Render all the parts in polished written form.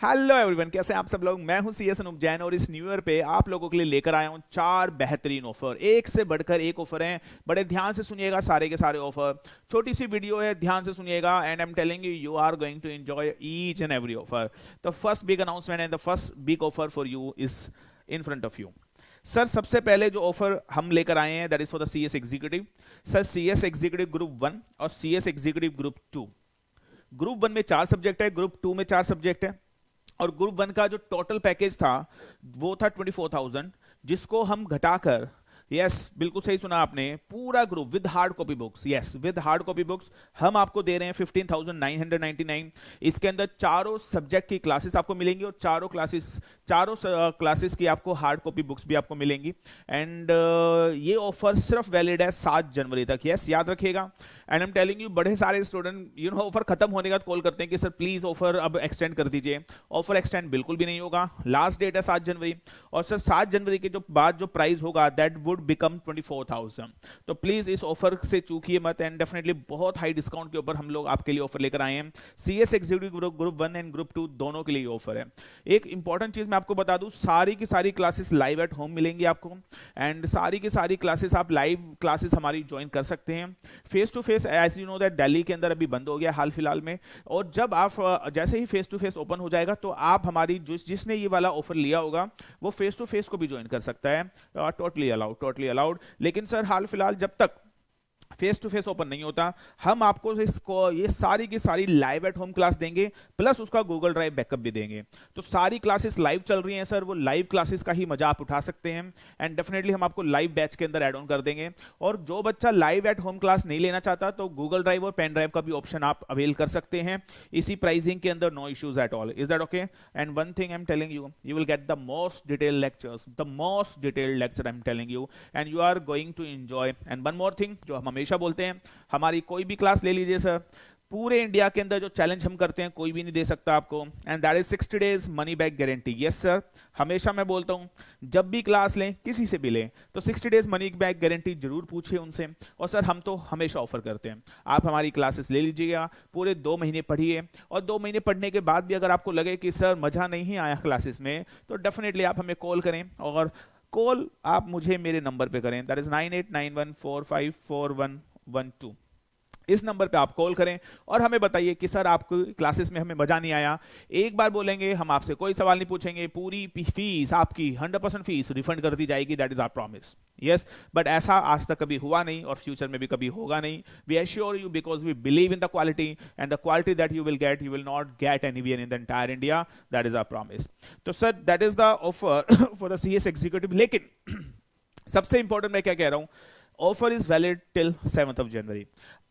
Hello everyone, कैसे हैं आप सब लोग। मैं हूं सीएस अनूप जैन और इस न्यू ईयर पे आप लोगों के लिए लेकर आया हूं चार बेहतरीन ऑफर। एक से बढ़कर एक ऑफर हैं। बड़े ध्यान से सुनिएगा सारे के सारे ऑफर। छोटी सी वीडियो है, ध्यान से सुनिएगा and I am telling you you are going to enjoy each and every offer. The first big announcement and the first big offer for you is in front of you. Sir, सबसे पहले जो offer हम लेकर आए हैं that is for the CS executive. Sir, CS executive group 1 और CS executive group 2। Group 1 में 4 subject है, ग्रुप 2 में 4 सब्जेक्ट है। और ग्रुप 1 का जो टोटल पैकेज था वो था 24,000, जिसको हम घटाकर, यस बिल्कुल सही सुना आपने, पूरा group with hard copy books, yes with hard copy books हम आपको दे रहे हैं 15,999। इसके अंदर चारों सब्जेक्ट की क्लासेस आपको मिलेंगी और चारों क्लासेस की आपको हार्ड कॉपी बुक्स भी आपको मिलेंगी। एंड ये ऑफर सिर्फ वैलिड है 7 जनवरी तक, यस याद रखिएगा। And I am telling you, बड़े सारे स्टूडेंट ऑफर खत्म होने के बाद कॉल करते हैं कि सर प्लीज ऑफर अब एक्सटेंड कर दीजिए। ऑफर एक्सटेंड बिल्कुल भी नहीं होगा, लास्ट डेट है 7 जनवरी। और सर 7 जनवरी के जो बाद जो प्राइस होगा दैट वुड बिकम 24,000। तो प्लीज इस ऑफर से चूकिए मत एंड डेफिनेटली बहुत हाई डिस्काउंट के ऊपर हम लोग आपके लिए ऑफर लेकर आए हैं। CS executive group 1 and group 2 दोनों के लिए ऑफर है। एक इंपॉर्टेंट चीज मैं आपको बता दूं, सारी की सारी क्लासेस लाइव एट होम मिलेंगी आपको एंड सारी की सारी क्लासेस आप लाइव क्लासेस हमारी ज्वाइन कर सकते हैं। Face to face as you know that Delhi के अंदर अभी बंद हो गया हाल फिलहाल में, और जब आप जैसे ही फेस टू फेस ओपन हो जाएगा तो आप हमारी जिसने ये वाला ऑफर लिया होगा वो फेस टू फेस को भी ज्वाइन कर सकता है। Totally allowed, totally allowed. लेकिन सर हाल फिलहाल जब तक फेस टू फेस ओपन नहीं होता हम आपको इसको ये सारी की सारी लाइव एट होम क्लास देंगे, प्लस उसका गूगल ड्राइव बैकअप भी देंगे। तो सारी क्लासेस लाइव चल रही हैं सर, वो लाइव क्लासेस का ही मजा आप उठा सकते हैं एंड डेफिनेटली हम आपको लाइव बैच के अंदर ऐड ऑन कर देंगे। और जो बच्चा लाइव एट होम क्लास नहीं लेना चाहता तो गूगल ड्राइव और पेन ड्राइव का भी ऑप्शन आप अवेल कर सकते हैं इसी प्राइसिंग के अंदर, no issues at all. Is that okay? And one thing I am telling you, you will get the most detailed lectures, the most detailed lecture I am telling you, and you are going to enjoy. And one more thing जो हम हमेशा बोलते हैं, हमारी कोई भी class ले लीजिए सर, पूरे इंडिया के अंदर जो चैलेंज हम करते हैं कोई भी नहीं दे सकता आपको, and that is 60 days money back guarantee. Yes sir, हमेशा मैं बोलता हूं जब भी क्लास लें किसी से भी लें तो 60 डेज मनी बैक गारंटी जरूर पूछिए उनसे। और सर हम तो हमेशा ऑफर करते हैं, आप हमारी क्लासेस ले लीजिएगा, पूरे 2 महीने पढ़िए और 2 महीने पढ़ने के बाद भी अगर आपको लगे कि सर मजा नहीं आया क्लासेस में तो डेफिनेटली आप हमें कॉल करें, और कॉल आप मुझे मेरे नंबर पे करें, दैट इज 9891454112। इस नंबर पे आप कॉल करें और हमें बताइए कि सर आपको क्लासेस में हमें मजा नहीं आया। एक बार बोलेंगे, हम आपसे कोई सवाल नहीं पूछेंगे, पूरी फीस आपकी 100% फीस रिफंड कर दी जाएगी, that is our promise. Yes, but ऐसा आज तक कभी हुआ नहीं और फ्यूचर में भी कभी होगा नहीं। We assure you because we believe in the quality, and the quality that you will not get anywhere in the entire India, that is our promise. तो sir that is the offer for the CS executive. लेकिन सबसे important मैं क्या कह रहा हूं, offer is valid till 7th of January।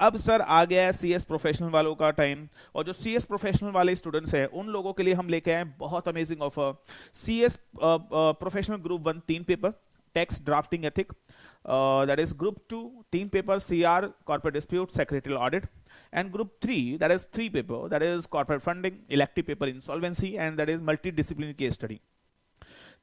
अब sir आ गया है सीएस प्रोफेशनल वालों का टाइम, और जो सीएस प्रोफेशनल वाले स्टूडेंट्स हैं उन लोगों के लिए हम लेके आए बहुत amazing offer. CS professional group 1 3 paper text drafting ethic, that is group 2 3 paper CR corporate dispute secretarial audit, and group 3 that is 3 paper that is corporate funding elective paper insolvency and that is multidisciplinary case study।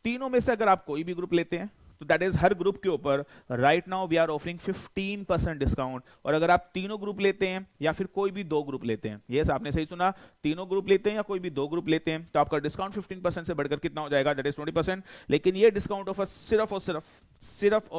तीनों में से अगर आप कोई भी group लेते हैं तो दैट इज हर ग्रुप के ऊपर right now we are offering 15% discount. और अगर आप तीनों ग्रुप लेते हैं या फिर कोई भी 2 ग्रुप लेते हैं, यस आपने सही सुना, तीनों ग्रुप लेते हैं या कोई भी 2 ग्रुप लेते हैं तो आपका डिस्काउंट 15% से बढ़कर कितना हो जाएगा, दैट इज 20%। लेकिन ये डिस्काउंट ऑफर सिर्फ और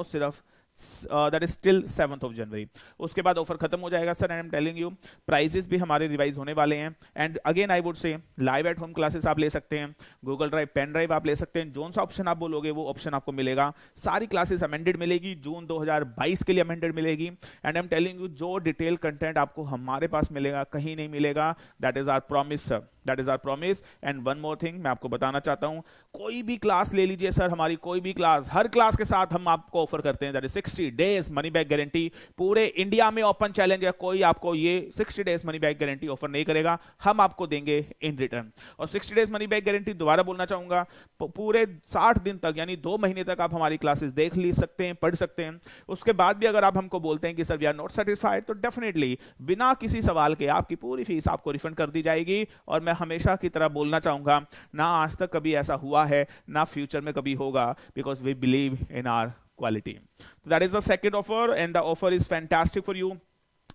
सिर्फ that is till 7th of January। उसके बाद ऑफर खत्म हो जाएगा sir, and I am telling you prices भी हमारे रिवाइज होने वाले हैं। And again I would say live at home classes आप ले सकते हैं, गूगल ड्राइव पेन ड्राइव आप ले सकते हैं, जोन सा ऑप्शन आप बोलोगे वो ऑप्शन आपको मिलेगा। सारी क्लासेस अमेंडेड मिलेगी, जून 2022 के लिए अमेंडेड मिलेगी। And I am telling you जो डिटेल कंटेंट आपको हमारे पास मिलेगा कहीं नहीं मिलेगा, that is our promise sir, that is our promise. And one more thing मैं आपको बताना चाहता हूं, कोई भी क्लास ले लीजिए सर, हमारी कोई भी क्लास, हर क्लास के साथ हम आपको ऑफर करते हैं that is 60 days money back guarantee. पूरे इंडिया में ओपन चैलेंज है, कोई आपको ये 60 days money back guarantee offer नहीं करेगा, हम आपको देंगे इन रिटर्न। और 60 डेज मनी बैक गारंटी दोबारा बोलना चाहूंगा, पूरे 60 दिन तक यानी 2 महीने तक आप हमारी क्लासेस देख ली सकते हैं, पढ़ सकते हैं। उसके बाद भी अगर आप हमको बोलते हैं कि sir we are not satisfied तो डेफिनेटली बिना किसी सवाल के आपकी पूरी फीस आपको रिफंड कर दी जाएगी। और मैं हमेशा की तरह बोलना चाहूंगा, ना आज तक कभी ऐसा हुआ है ना फ्यूचर में कभी होगा, because we believe in our quality। So that is the second offer and the offer is fantastic for you।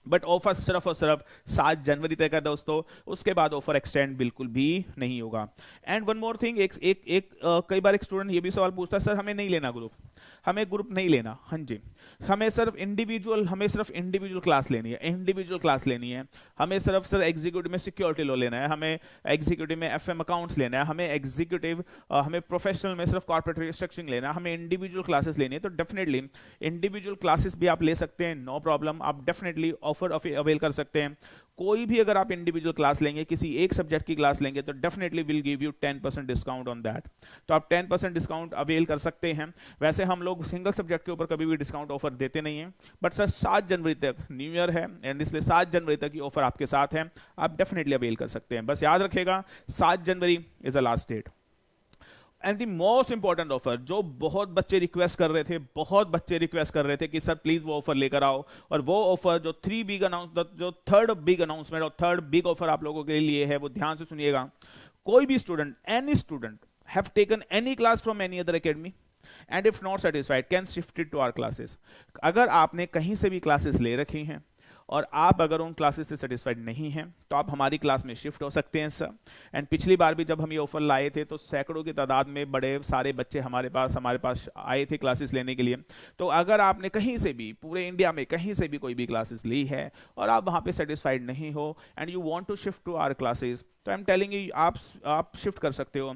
But offer सिर्फ और सिर्फ 7 जनवरी तक है दोस्तों, उसके बाद ऑफर एक्सटेंड बिल्कुल भी नहीं होगा। एंड वन मोर थिंग, कई बार एक स्टूडेंट ये भी सवाल पूछता है, सर हमें नहीं लेना ग्रुप, हमें ग्रुप नहीं लेना। हाँ जी, हमें सिर्फ इंडिविजुअल क्लास लेनी है, इंडिविजुअल क्लास लेनी है। हमें सिर्फ एग्जीक्यूटिव में सिक्योरिटी लॉ लेना है, हमें एग्जीक्यूटिव में एफएम अकाउंट्स लेना है, हमें प्रोफेशनल में सिर्फ कॉर्पोरेट रिस्ट्रक्चरिंग लेना है, हमें इंडिविजुअल क्लासेस लेनी है। तो डेफिनेटली इंडिविजुअल क्लासेस भी आप ले सकते हैं, नो प्रॉब्लम, आप डेफिनेटली ऑफर अवेल कर सकते हैं। कोई भी अगर आप इंडिविजुअल क्लास लेंगे, किसी एक सब्जेक्ट की क्लास लेंगे, तो definitely will give you 10% discount on that. तो आप 10% डिस्काउंट अवेल कर सकते हैं। वैसे हम लोग सिंगल सब्जेक्ट के ऊपर कभी भी डिस्काउंट ऑफर देते नहीं है, बट सर 7 जनवरी तक न्यू ईयर है, एंड इसलिए 7 जनवरी तक ये ऑफर आपके साथ है, आप डेफिनेटली अवेल कर सकते हैं। बस याद रखिएगा 7 January is a last date. And the most important offer, जो बहुत बच्चे रिक्वेस्ट कर रहे थे कि सर प्लीज वो ऑफर लेकर आओ, और वो ऑफर जो थर्ड बिग अनाउंसमेंट और थर्ड बिग ऑफर आप लोगों के लिए है, वो ध्यान से सुनिएगा। कोई भी student, any student have taken any class from any other academy and if not satisfied can shift it to our classes. अगर आपने कहीं से भी क्लासेस ले रखी हैं और आप अगर उन क्लासेस से सेटिस्फाइड नहीं हैं, तो आप हमारी क्लास में शिफ्ट हो सकते हैं सर। एंड पिछली बार भी जब हम ये ऑफर लाए थे, तो सैकड़ों की तादाद में बड़े सारे बच्चे हमारे पास आए थे क्लासेस लेने के लिए। तो अगर आपने कहीं से भी, पूरे इंडिया में कहीं से भी कोई भी क्लासेस ली है और आप वहाँ पे सेटिस्फाइड नहीं हो and you want to shift to our classes, तो आई एम टेलिंग यू, आप शिफ्ट कर सकते हो।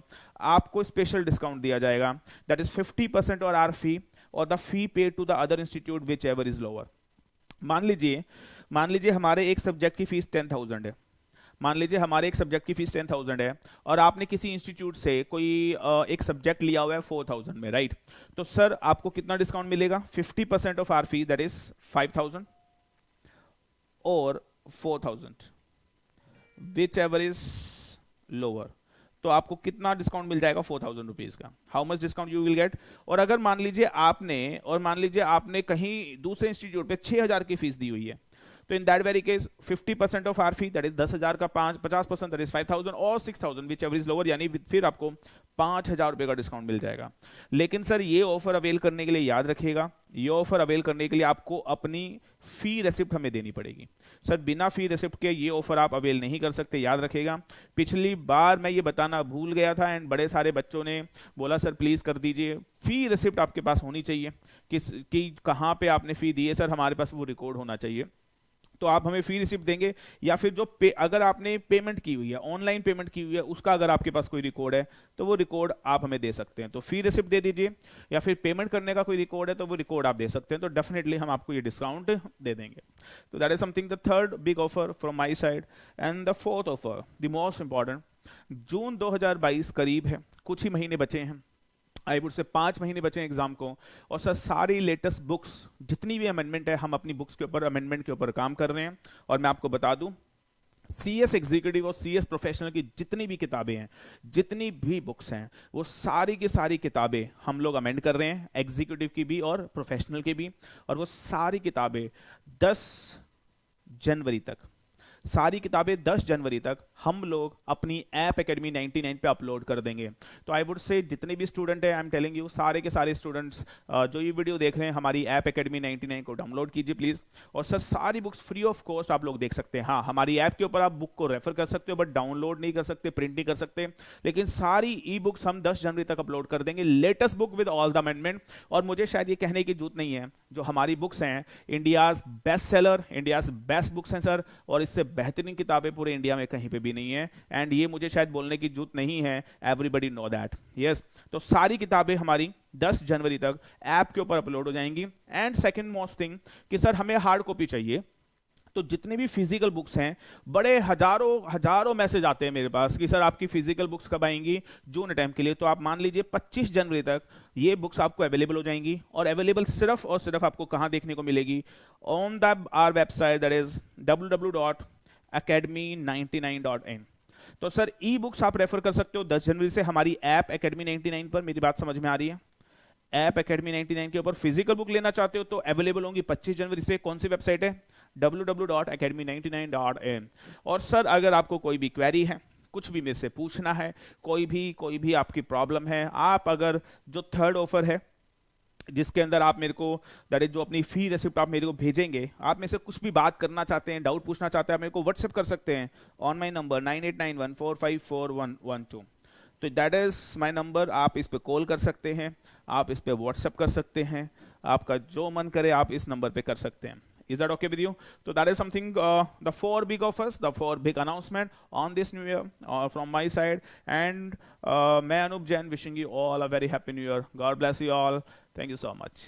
आपको स्पेशल डिस्काउंट दिया जाएगा, दैट इज 50% और आर फी और the fee pay to the other institute whichever is lower. मान लीजिए हमारे एक सब्जेक्ट की फीस 10,000 है, और आपने किसी इंस्टीट्यूट से कोई एक सब्जेक्ट लिया हुआ है 4,000 में, राइट? तो सर आपको कितना डिस्काउंट मिलेगा? 50% off our fee, that is 5,000 और 4,000 विच एवर इज लोअर। तो आपको कितना डिस्काउंट मिल जाएगा? 4,000 रुपीज का। How much discount you will gate? और अगर मान लीजिए आपने कहीं दूसरे इंस्टीट्यूट पे 6,000 की फीस दी हुई है, तो in that very case 50% off our fee, that is 10,000 का 50%, दैट इज 5,000 और 6,000 विच एवर इज लोअर, यानी फिर आपको 5,000 रुपए का डिस्काउंट मिल जाएगा। लेकिन सर ये ऑफर अवेल करने के लिए याद रखिएगा, ये ऑफर अवेल करने के लिए आपको अपनी फी रेसिप्ट हमें देनी पड़ेगी। सर बिना फी रेसिप्ट के ये ऑफर आप अवेल नहीं कर सकते, याद रखिएगा। पिछली बार मैं ये बताना भूल गया था एंड बड़े सारे बच्चों ने बोला सर प्लीज कर दीजिए, फी रेसिप्ट आपके पास होनी चाहिए कि कहाँ पे आपने फी दी है सर, हमारे पास वो रिकॉर्ड होना चाहिए। तो आप हमें फी रिसिप्ट देंगे, या फिर अगर आपने पेमेंट की हुई है, ऑनलाइन पेमेंट की हुई है, उसका अगर आपके पास कोई रिकॉर्ड है तो वो रिकॉर्ड आप हमें दे सकते हैं। तो फी रिसिप्ट दे दीजिए, या फिर पेमेंट करने का कोई रिकॉर्ड है तो वो रिकॉर्ड आप दे सकते हैं, तो डेफिनेटली हम आपको ये डिस्काउंट दे देंगे। तो that is something, the third big offer from my side. And the fourth offer, the most important, June 2022 करीब है, कुछ ही महीने बचे हैं, आई वुड से 5 महीने बचे हैं एग्जाम को, और सर सारी लेटेस्ट बुक्स, जितनी भी अमेंडमेंट है, हम अपनी बुक्स के ऊपर, अमेंडमेंट के ऊपर काम कर रहे हैं। और मैं आपको बता दूं, CS एग्जीक्यूटिव और CS प्रोफेशनल की जितनी भी किताबें हैं, जितनी भी बुक्स हैं, वो सारी की सारी किताबें हम लोग अमेंड कर रहे हैं, एग्जीक्यूटिव की भी और प्रोफेशनल की भी। और वो सारी किताबें 10 जनवरी तक हम लोग अपनी ऐप एकेडमी 99 पे अपलोड कर देंगे। तो आई वुड से जितने भी स्टूडेंट हैं, आई एम टेलिंग यू, सारे के सारे स्टूडेंट्स जो ये वीडियो देख रहे हैं, हमारी ऐप एकेडमी 99 को डाउनलोड कीजिए प्लीज। और सर सारी बुक्स फ्री ऑफ कॉस्ट आप लोग देख सकते हैं। हाँ, हमारी ऐप के ऊपर आप बुक को रेफर कर सकते हो, बट डाउनलोड नहीं कर सकते, प्रिंट नहीं कर सकते, लेकिन सारी ई बुक्स हम 10 जनवरी तक अपलोड कर देंगे, latest book with all the amendment. और मुझे शायद ये कहने की जरूरत नहीं है, जो हमारी बुक्स हैं India's best seller, India's best books हैं सर, और इससे बेहतरीन किताबें पूरे इंडिया में कहीं पे भी नहीं है। एंड ये मुझे शायद बोलने की जरूरत नहीं है, एवरीबॉडी नो दैट, यस। तो सारी किताबें हमारी 10 जनवरी तक ऐप के ऊपर अपलोड हो जाएंगी। एंड सेकंड मोस्ट थिंग कि सर हमें हार्ड कॉपी चाहिए, तो जितने भी फिजिकल बुक्स हैं, बड़े हजारों मैसेज आते हैं मेरे पास कि सर आपकी फिजिकल बुक्स कब आएंगी जून अटेम्प्ट के लिए। तो आप मान लीजिए 25 जनवरी तक ये बुक्स आपको अवेलेबल हो जाएंगी, और अवेलेबल सिर्फ और सिर्फ आपको कहां देखने को मिलेगी? On the our website, that is www.academy99.in। तो सर ई बुक्स आप रेफर कर सकते हो 10 जनवरी से हमारी ऐप एकेडमी 99 पर। मेरी बात समझ में आ रही है? ऐप एकेडमी 99 के ऊपर फिजिकल बुक लेना चाहते हो तो अवेलेबल होंगी 25 जनवरी से। कौन सी वेबसाइट है? www.academy99.in। और सर अगर आपको कोई भी क्वेरी है, कुछ भी मेरे से पूछना है, कोई भी आपकी प्रॉब्लम है, आप अगर जो थर्ड ऑफर है जिसके अंदर आप मेरे को दैट इज जो अपनी फी रेसिप्ट आप मेरे को भेजेंगे, आप में से कुछ भी बात करना चाहते हैं, डाउट पूछना चाहते हैं, आप मेरे को व्हाट्सएप कर सकते हैं ऑन माई नंबर 9891454112। तो दैट इज माई नंबर, आप इस पे कॉल कर सकते हैं, आप इस पे व्हाट्सएप कर सकते हैं, आपका जो मन करे आप इस नंबर पे कर सकते हैं। Is that okay with you? So that is something, the four big offers, the four big announcement on this new year from my side. And मैं Anup Jain wishing you all a very happy new year. God bless you all. Thank you so much.